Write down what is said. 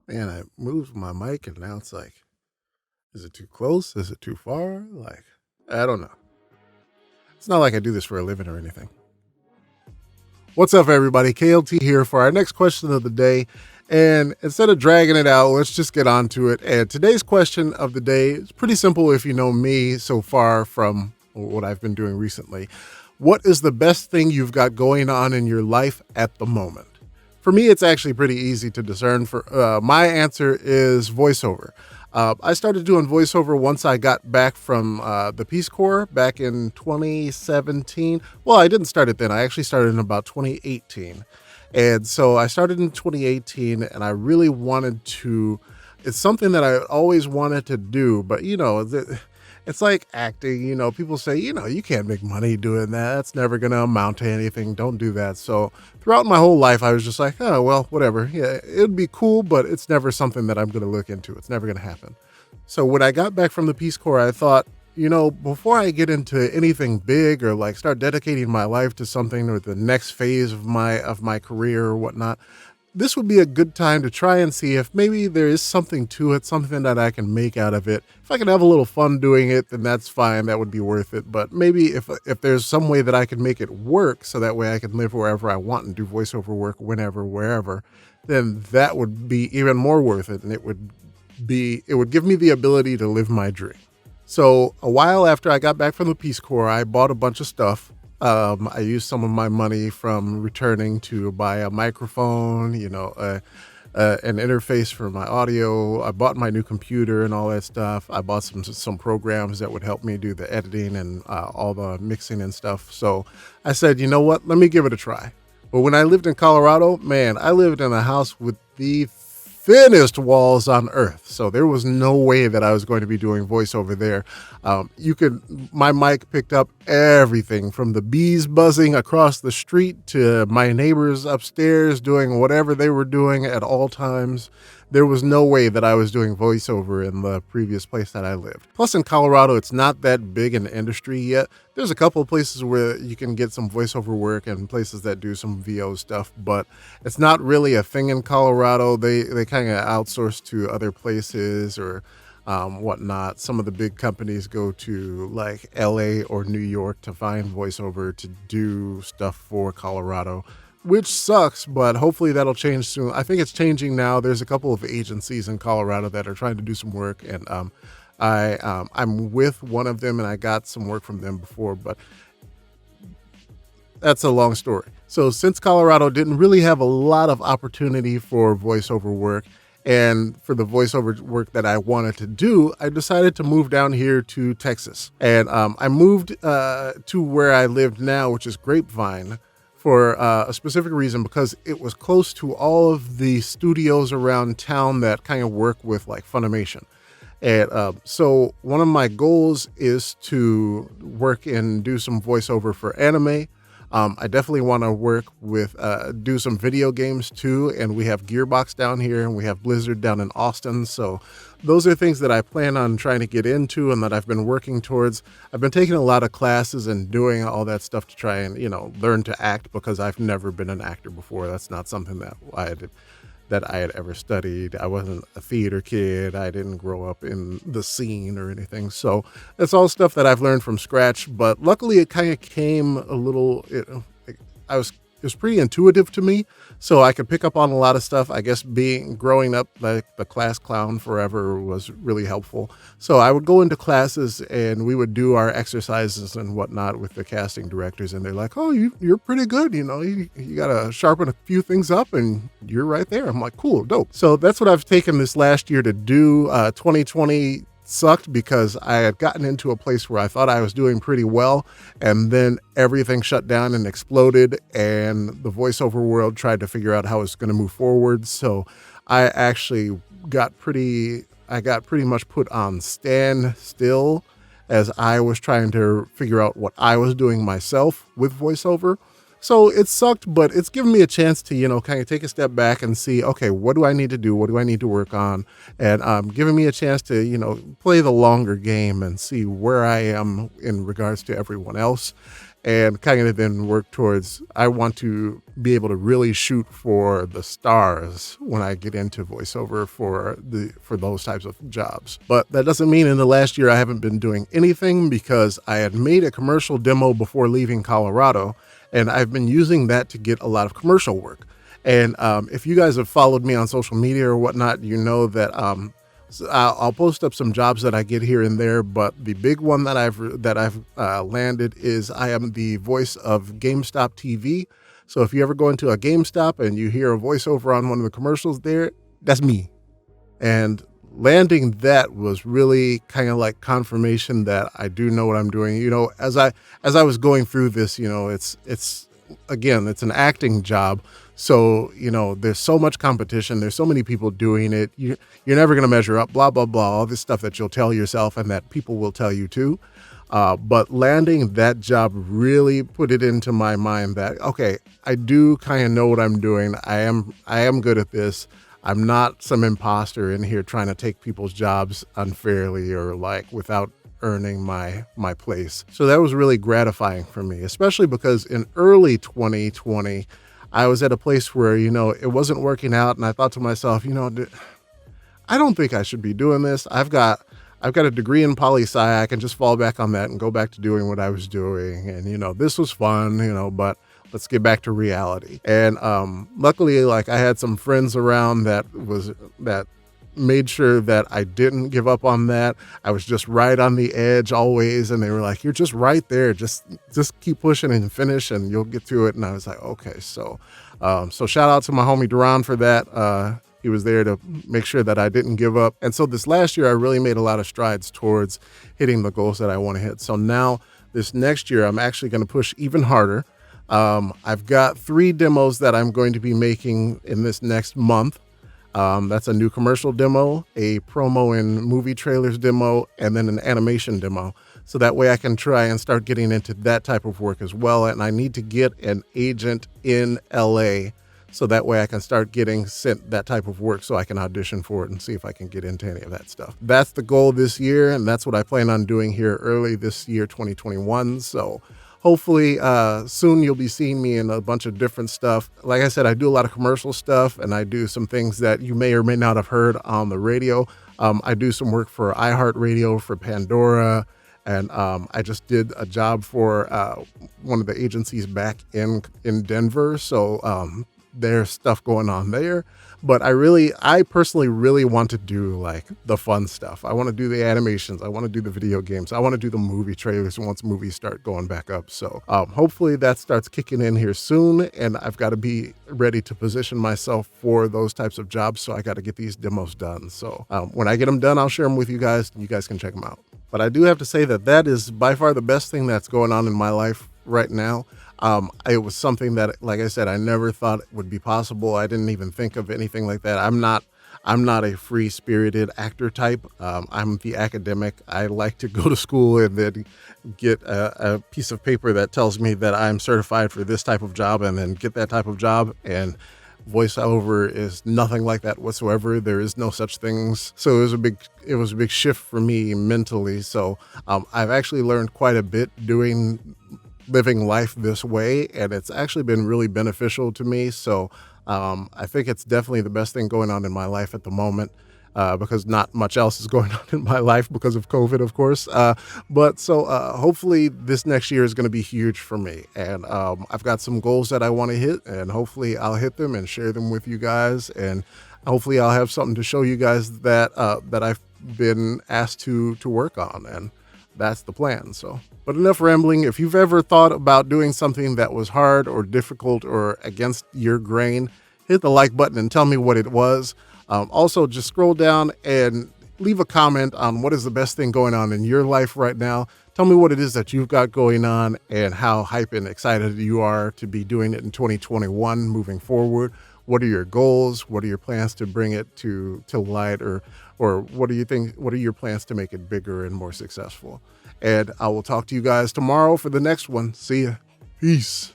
Man, I moved my mic and now it's like, is it too close? Is it too far? Like, I don't know. It's not like I do this for a living or anything. What's up, everybody? KLT here for our next question of the day. And instead of dragging it out, let's just get on to it. And today's question of the day is pretty simple if you know me so far from what I've been doing recently. What is the best thing you've got going on in your life at the moment? For me, it's actually pretty easy to discern. For my answer is voiceover. I started doing voiceover once I got back from the Peace Corps back in 2017. Well, I didn't start it then. I actually started in about 2018. And so I started in 2018 and I really wanted to, it's something that I always wanted to do, but it's like acting, people say, you can't make money doing that. That's never going to amount to anything. Don't do that. So throughout my whole life, I was just like, oh, well, whatever. Yeah, it'd be cool, but it's never something that I'm going to look into. It's never going to happen. So when I got back from the Peace Corps, I thought, before I get into anything big or like start dedicating my life to something or the next phase of my career or whatnot, this would be a good time to try and see if maybe there is something to it, something that I can make out of it. If I can have a little fun doing it, then that's fine. That would be worth it. But maybe if there's some way that I can make it work so that way I can live wherever I want and do voiceover work whenever, wherever, then that would be even more worth it. And it would give me the ability to live my dream. So a while after I got back from the Peace Corps, I bought a bunch of stuff. I used some of my money from returning to buy a microphone, an interface for my audio. I bought my new computer and all that stuff. I bought some programs that would help me do the editing and all the mixing and stuff. So I said, you know what? Let me give it a try. But when I lived in Colorado, man, I lived in a house with the thinnest walls on earth. So there was no way that I was going to be doing voiceover there. My mic picked up everything from the bees buzzing across the street to my neighbors upstairs doing whatever they were doing at all times. There was no way that I was doing voiceover in the previous place that I lived. Plus in Colorado, it's not that big an industry yet. There's a couple of places where you can get some voiceover work and places that do some VO stuff, but it's not really a thing in Colorado. They kind of outsource to other places or whatnot. Some of the big companies go to like LA or New York to find voiceover to do stuff for Colorado, which sucks, but hopefully that'll change soon. I think it's changing now. There's a couple of agencies in Colorado that are trying to do some work, and I'm with one of them, and I got some work from them before, but that's a long story. So since Colorado didn't really have a lot of opportunity for voiceover work, and for the voiceover work that I wanted to do, I decided to move down here to Texas. And I moved to where I lived now, which is Grapevine, for a specific reason, because it was close to all of the studios around town that kind of work with like Funimation. And so one of my goals is to work and do some voiceover for anime. I definitely want to work with, do some video games too. And we have Gearbox down here and we have Blizzard down in Austin. So those are things that I plan on trying to get into and that I've been working towards. I've been taking a lot of classes and doing all that stuff to try and, learn to act, because I've never been an actor before. That's not something that I had ever studied. I wasn't a theater kid. I didn't grow up in the scene or anything. So it's all stuff that I've learned from scratch, but luckily it kind of came a little, it was pretty intuitive to me. So I could pick up on a lot of stuff. I guess growing up like the class clown forever was really helpful. So I would go into classes and we would do our exercises and whatnot with the casting directors. And they're like, oh, you're pretty good. You got to sharpen a few things up and you're right there. I'm like, cool, dope. So that's what I've taken this last year to do. 2020 sucked because I had gotten into a place where I thought I was doing pretty well, and then everything shut down and exploded, and the voiceover world tried to figure out how it's going to move forward. So I actually got pretty much put on standstill as I was trying to figure out what I was doing myself with voiceover. So it sucked, but it's given me a chance to, kind of take a step back and see, okay, what do I need to do? What do I need to work on? And giving me a chance to, play the longer game and see where I am in regards to everyone else. and kind of then work towards, I want to be able to really shoot for the stars when I get into voiceover for those types of jobs. But that doesn't mean in the last year I haven't been doing anything, because I had made a commercial demo before leaving Colorado, and I've been using that to get a lot of commercial work. And if you guys have followed me on social media or whatnot, you know that so I'll post up some jobs that I get here and there, but the big one that I've landed is I am the voice of GameStop TV. So if you ever go into a GameStop and you hear a voiceover on one of the commercials there, that's me. And landing that was really kind of like confirmation that I do know what I'm doing. You know, as I was going through this, you know, it's again, it's an acting job. So, you know, there's so much competition. There's so many people doing it. You're never going to measure up, blah, blah, blah, all this stuff that you'll tell yourself and that people will tell you too. But landing that job really put it into my mind that, okay, I do kind of know what I'm doing. I am good at this. I'm not some imposter in here trying to take people's jobs unfairly or like without earning my place. So that was really gratifying for me, especially because in early 2020, I was at a place where, you know, it wasn't working out. And I thought to myself, you know, I don't think I should be doing this. I've got a degree in poli-sci. I can just fall back on that and go back to doing what I was doing. And, you know, this was fun, you know, but let's get back to reality. And luckily, like, I had some friends around that made sure that I didn't give up on that. I was just right on the edge always. And they were like, you're just right there. Just keep pushing and finish and you'll get through it. And I was like, okay. So shout out to my homie Duran for that. He was there to make sure that I didn't give up. And so this last year, I really made a lot of strides towards hitting the goals that I want to hit. So now this next year, I'm actually going to push even harder. I've got 3 demos that I'm going to be making in this next month. That's a new commercial demo, a promo and movie trailers demo, and then an animation demo. So that way I can try and start getting into that type of work as well. And I need to get an agent in LA so that way I can start getting sent that type of work so I can audition for it and see if I can get into any of that stuff. That's the goal this year, and that's what I plan on doing here early this year, 2021. So hopefully soon you'll be seeing me in a bunch of different stuff. Like I said, I do a lot of commercial stuff, and I do some things that you may or may not have heard on the radio. I do some work for iHeartRadio, for Pandora, and I just did a job for one of the agencies back in Denver. So there's stuff going on there. But I personally really want to do like the fun stuff. I want to do the animations. I want to do the video games. I want to do the movie trailers once movies start going back up. So hopefully that starts kicking in here soon. And I've got to be ready to position myself for those types of jobs. So I got to get these demos done. So when I get them done, I'll share them with you guys. You guys can check them out. But I do have to say that is by far the best thing that's going on in my life right now. It was something that, like I said, I never thought would be possible. I didn't even think of anything like that. I'm not a free-spirited actor type. I'm the academic. I like to go to school and then get a piece of paper that tells me that I'm certified for this type of job and then get that type of job. And voiceover is nothing like that whatsoever. There is no such things. So it was a big shift for me mentally. So I've actually learned quite a bit living life this way, and it's actually been really beneficial to me. So I think it's definitely the best thing going on in my life at the moment, because not much else is going on in my life because of COVID, of course. But hopefully this next year is going to be huge for me. And I've got some goals that I want to hit, and hopefully I'll hit them and share them with you guys. And hopefully I'll have something to show you guys that I've been asked to work on. And that's the plan. So, but enough rambling. If you've ever thought about doing something that was hard or difficult or against your grain, hit the like button and tell me what it was. Also, just scroll down and leave a comment on what is the best thing going on in your life right now. Tell me what it is that you've got going on and how hype and excited you are to be doing it in 2021 moving forward. What are your goals? What are your plans to bring it to light, or what do you think? What are your plans to make it bigger and more successful? And I will talk to you guys tomorrow for the next one. See ya. Peace.